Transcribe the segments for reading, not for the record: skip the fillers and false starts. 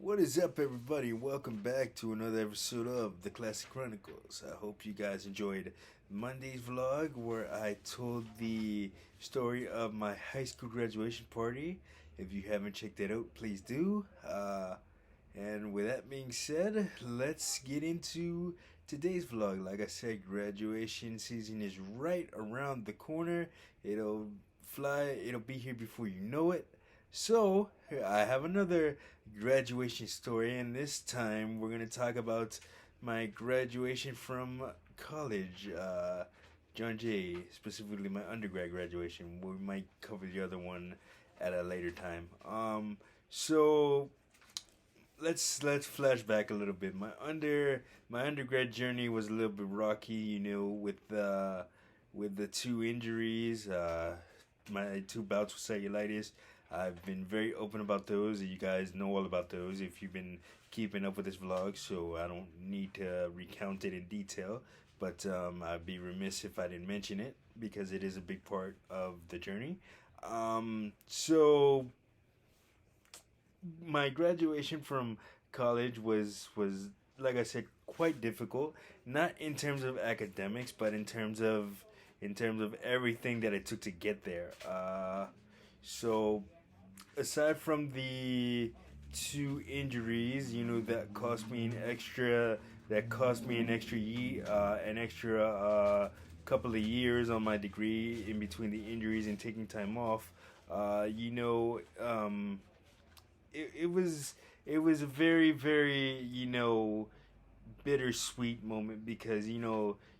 What is up, everybody? Welcome back to another episode of the Classic Chronicles. I hope you guys enjoyed Monday's vlog where I told the story of my high school graduation party. If you haven't checked it out, please do. And with that being said, let's get into today's vlog. Like I said, graduation season is right around the corner. It'll be here before you know it. So, I have another graduation story, and this time we're going to talk about my graduation from college. John Jay, specifically my undergrad graduation. We might cover the other one at a later time. So let's flash back a little bit. My undergrad journey was a little bit rocky, with the two injuries, my two bouts with cellulitis. I've been very open about those. You guys know all about those if you've been keeping up with this vlog, so I don't need to recount it in detail. But I'd be remiss if I didn't mention it because it is a big part of the journey. So my graduation from college was like I said, quite difficult. Not in terms of academics, but in terms of everything that it took to get there. So aside from the two injuries, that cost me an extra couple of years on my degree in between the injuries and taking time off. Uh, you know, um, it was a very very bittersweet moment because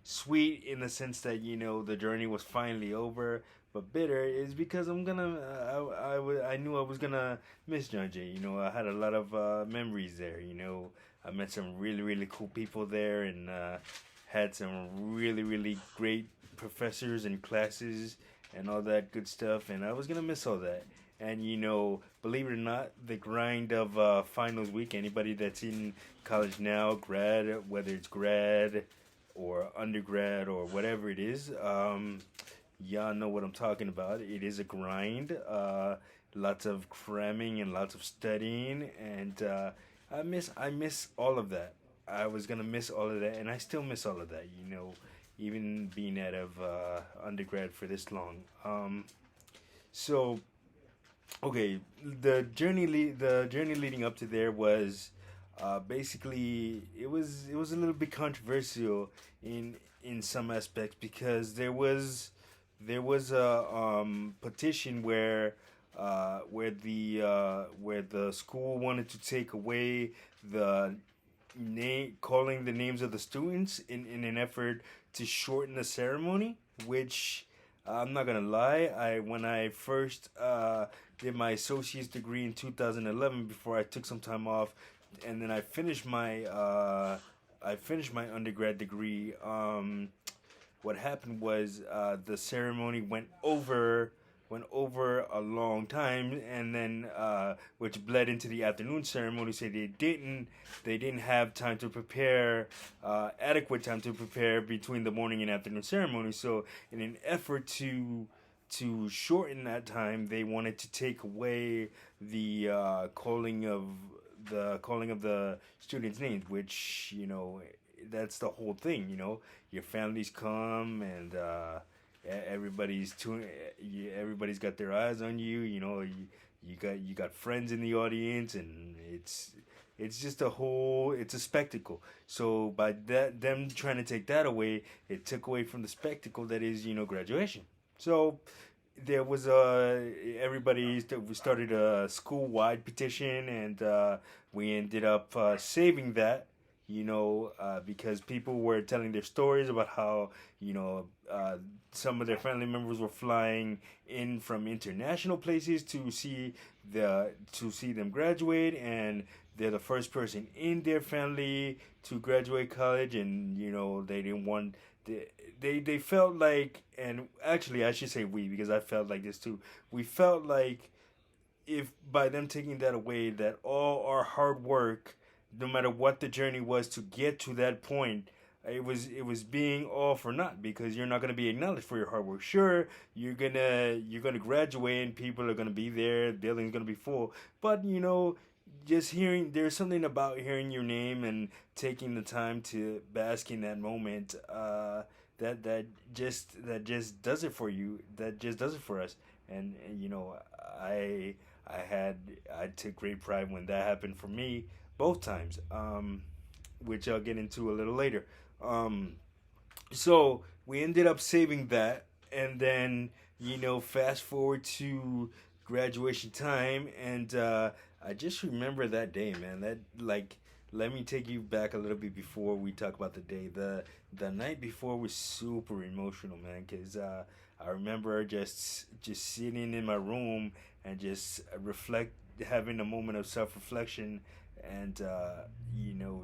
sweet in the sense that the journey was finally over, but bitter is because I knew I was gonna miss John Jay. I had a lot of memories there. I met some really really cool people there and had some really really great professors and classes and all that good stuff, and I was gonna miss all that. And believe it or not, the grind of finals week. Anybody that's in college now, grad, whether it's grad or undergrad or whatever it is, y'all know what I'm talking about. It is a grind. Lots of cramming and lots of studying, and I miss all of that. I was gonna miss all of that, and I still miss all of that. Even being out of undergrad for this long. So okay, the journey leading up to there was basically it was a little bit controversial in some aspects because there was a petition where the school wanted to take away the calling the names of the students in an effort to shorten the ceremony, which I'm not gonna lie. When I first did my associate's degree in 2011, before I took some time off, and then I finished my undergrad degree. What happened was the ceremony went over a long time, and then which bled into the afternoon ceremony. So they didn't have time to prepare, adequate time to prepare between the morning and afternoon ceremony. So in an effort to shorten that time, they wanted to take away the calling of the students' names, which that's the whole thing. Your families come and everybody's got their eyes on you. You got friends in the audience, and it's just it's a spectacle. So by them trying to take that away, it took away from the spectacle that is graduation. So there was we started a school-wide petition, and we ended up saving that, because people were telling their stories about how some of their family members were flying in from international places to see them graduate, and they're the first person in their family to graduate college, and they didn't want they felt like, and actually I should say we, because I felt like this too. We felt like if by them taking that away, that all our hard work, no matter what the journey was to get to that point, it was being all for naught, because you're not going to be acknowledged for your hard work. Sure, you're gonna graduate and people are going to be there, the building's going to be full, but just hearing, there's something about hearing your name and taking the time to bask in that moment, that just does it for you, that just does it for us. And i I I took great pride when that happened for me both times, which I'll get into a little later. um so we ended up saving that, and then fast forward to graduation time, and I just remember that day, man. That, like, let me take you back a little bit before we talk about the day. The night before was super emotional, man, because I remember just sitting in my room and just reflect, having a moment of self-reflection, and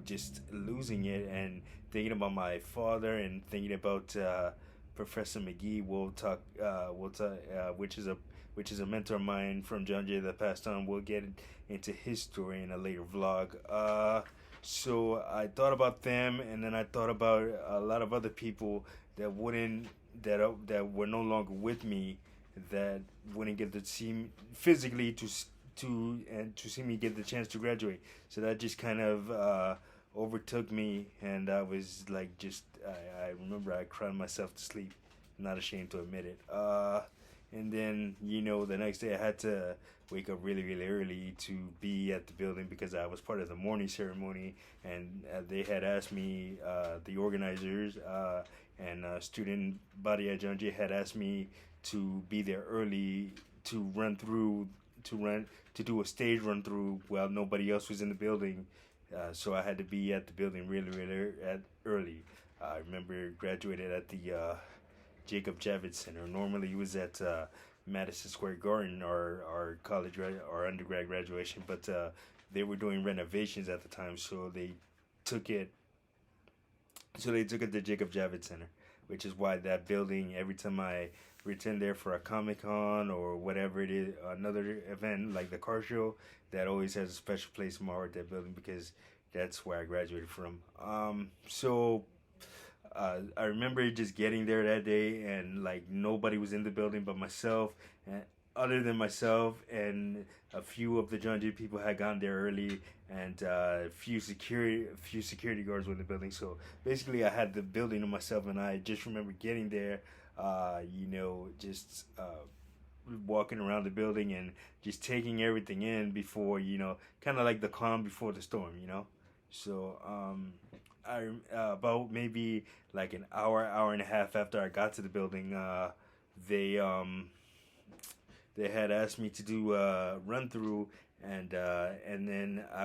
just losing it, and thinking about my father, and thinking about Professor McGee. Which is a mentor of mine from John Jay that passed on. We'll get into his story in a later vlog. So I thought about them, and then I thought about a lot of other people that wouldn't that were no longer with me, that wouldn't get to see me physically, to see me get the chance to graduate. So that just kind of overtook me, and I was like, I remember I cried myself to sleep. I'm not ashamed to admit it. And then the next day I had to wake up really, really early to be at the building, because I was part of the morning ceremony, and they had asked me, the organizers, and student body at John Jay had asked me to be there early, to run through to do a stage run through while nobody else was in the building. So I had to be at the building really, really early. I remember graduated at the Jacob Javits Center. Normally it was at Madison Square Garden, our our undergrad graduation, but they were doing renovations at the time, so took it they took it to Jacob Javits Center, which is why that building, every time I return there for a Comic Con or whatever it is, another event like the car show, that always has a special place in my heart, that building, because that's where I graduated from. I remember just getting there that day, and like nobody was in the building but myself, and other than myself, and a few of the John Jay people had gone there early, and a few security guards were in the building. So basically, I had the building to myself, and I just remember getting there, just walking around the building and just taking everything in before, kind of like the calm before the storm. So I about maybe like an hour and a half after I got to the building, they they had asked me to do a run through, and then I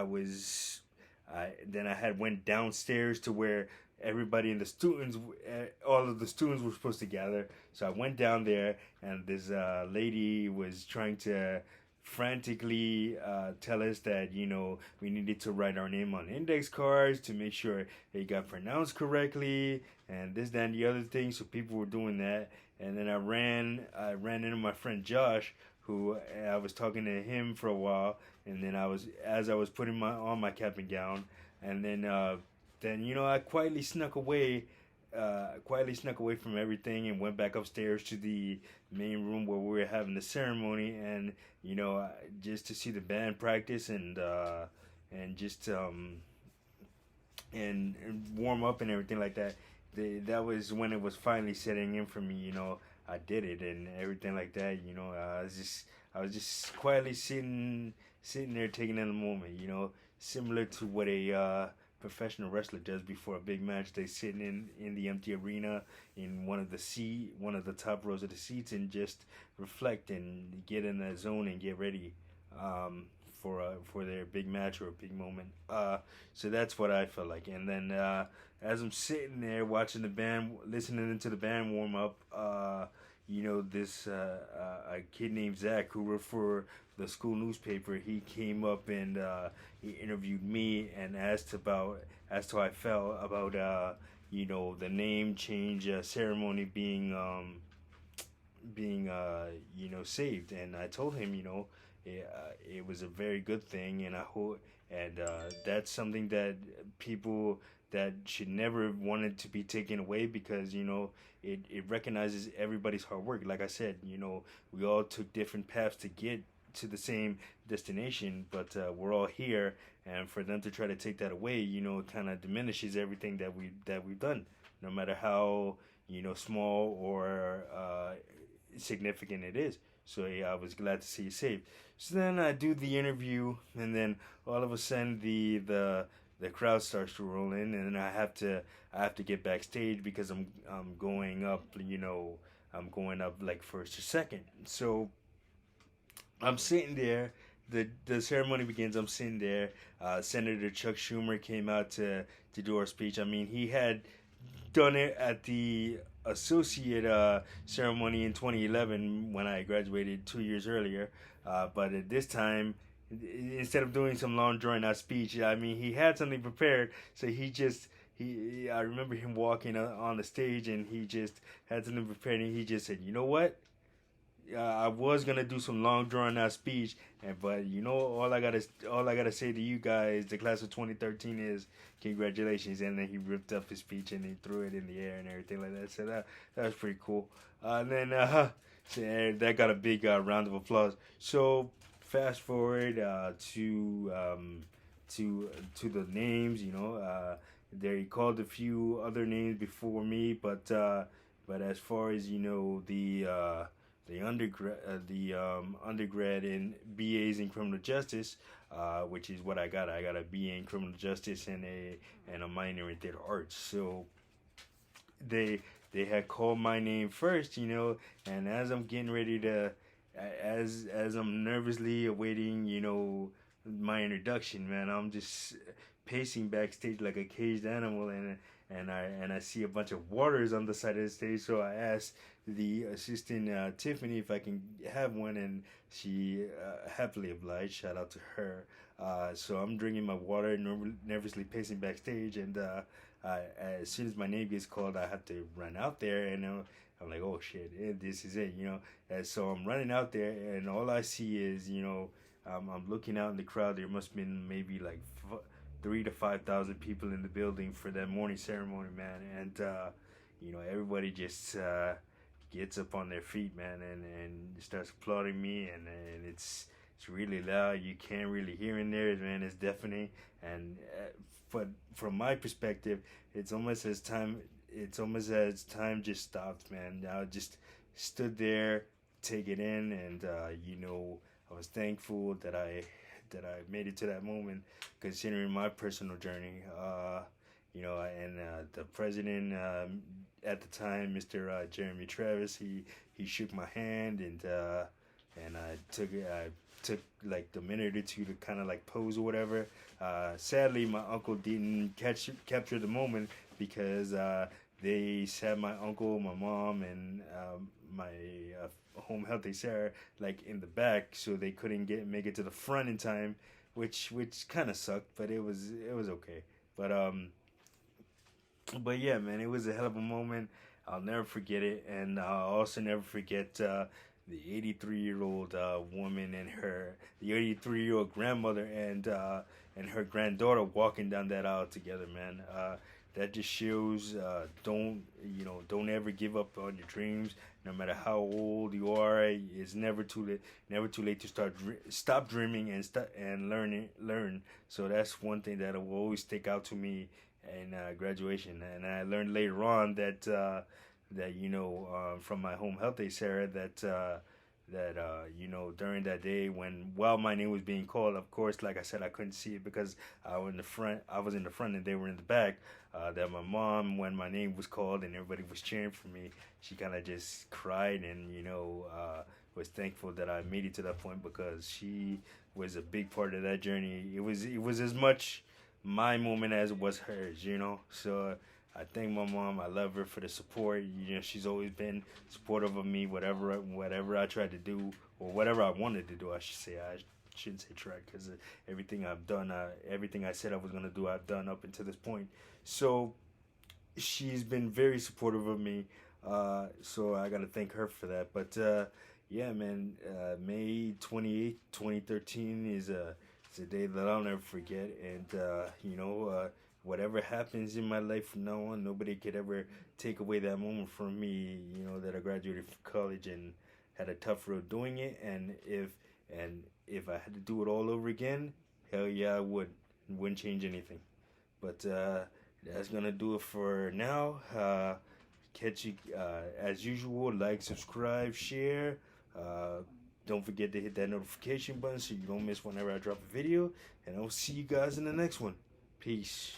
had went downstairs to where everybody and the students, all of the students were supposed to gather. So I went down there, and this lady was trying to frantically tell us that we needed to write our name on index cards to make sure it got pronounced correctly, and this, that, and the other thing. So people were doing that, and then I ran into my friend Josh, who I was talking to him for a while, and then as I was putting my cap and gown, and then I quietly snuck away from everything, and went back upstairs to the main room where we were having the ceremony, and just to see the band practice, and just and warm up and everything like that. That was when it was finally setting in for me. I did it and everything like that. I was just quietly sitting there, taking in the moment. Similar to what a professional wrestler does before a big match. They sitting in the empty arena in one of the top rows of the seats, and just reflect and get in that zone and get ready, for their big match or a big moment. So that's what I felt like. And then as I'm sitting there watching the band, listening to the band warm up, this a kid named Zach, who wrote for the school newspaper, he came up and he interviewed me and asked how I felt about the name change ceremony being saved. And I told him, it was a very good thing, and I hope, and that's something that people that should never want it to be taken away, because it recognizes everybody's hard work. Like I said, we all took different paths to get to the same destination, but we're all here, and for them to try to take that away, kind of diminishes everything that we've done, no matter how small or significant it is. So yeah, I was glad to see you safe. So then I do the interview, and then all of a sudden the crowd starts to roll in, and then I have to get backstage because I'm going up. I'm going up like first or second. So I'm sitting there. The ceremony begins. I'm sitting there. Senator Chuck Schumer came out to do our speech. I mean, he had done it at the associate ceremony in 2011 when I graduated 2 years earlier. But at this time, instead of doing some long drawn out speech, I mean, he had something prepared. So I remember him walking on the stage, and he just had something prepared, and he just said, "You know what? I was gonna do some long drawn out speech, but all I gotta say to you guys, the class of 2013 is congratulations." And then he ripped up his speech and he threw it in the air and everything like that. So that was pretty cool. And then so that got a big round of applause. So fast forward to the names. There he called a few other names before me, but as far as the undergrad in BAs in criminal justice, which is what I got. I got a BA in criminal justice and a minor in theater arts. So they had called my name first, and as I'm getting ready to, as I'm nervously awaiting, my introduction, man, I'm just pacing backstage like a caged animal, and I see a bunch of waters on the side of the stage. So I asked the assistant Tiffany if I can have one, and she happily obliged. Shout out to her. So I'm drinking my water, nervously pacing backstage, and as soon as my name gets called, I have to run out there, and I'm like, oh shit, this is it, And so I'm running out there, and all I see is, I'm looking out in the crowd. There must have been maybe like 3,000 to 5,000 people in the building for that morning ceremony, man. And everybody just gets up on their feet, man, and starts applauding me, and it's really loud. You can't really hear in there, man. It's deafening, and but from my perspective, it's almost as time just stopped, man. I just stood there, take it in, and I was thankful that I made it to that moment, considering my personal journey. And the president at the time, Mr. Jeremy Travis, he shook my hand, and I took like the minute or two to kind of like pose or whatever. Sadly, my uncle didn't capture the moment because they sat my uncle, my mom, and my home health aide Sarah like in the back, so they couldn't make it to the front in time, which kind of sucked, but it was okay. But yeah, man, it was a hell of a moment. I'll never forget it, and I'll also never forget the 83-year-old woman and the 83-year-old grandmother and her granddaughter walking down that aisle together, man. That just shows don't ever give up on your dreams, no matter how old you are. It's never too late to stop dreaming and learn. So that's one thing that will always stick out to me in graduation. And I learned later on that from my home health aide Sarah that during that day while my name was being called, of course, like I said, I couldn't see it because I was in the front and they were in the back. That my mom, when my name was called and everybody was cheering for me, she kind of just cried and was thankful that I made it to that point, because she was a big part of that journey. It was as much my moment as it was hers, So I thank my mom. I love her for the support. She's always been supportive of me, whatever I tried to do, or whatever I wanted to do, I should say. I shouldn't say try, because everything I've done, everything I said I was going to do, I've done up until this point. So she's been very supportive of me. So I got to thank her for that. But yeah, man, May 28th, 2013 is a day that I'll never forget. And, whatever happens in my life from now on, nobody could ever take away that moment from me, that I graduated from college and had a tough road doing it. And if And if I had to do it all over again, hell yeah, I would. Wouldn't change anything. But that's gonna do it for now. Catch you as usual. Like, subscribe, share. Don't forget to hit that notification button so you don't miss whenever I drop a video. And I'll see you guys in the next one. Peace.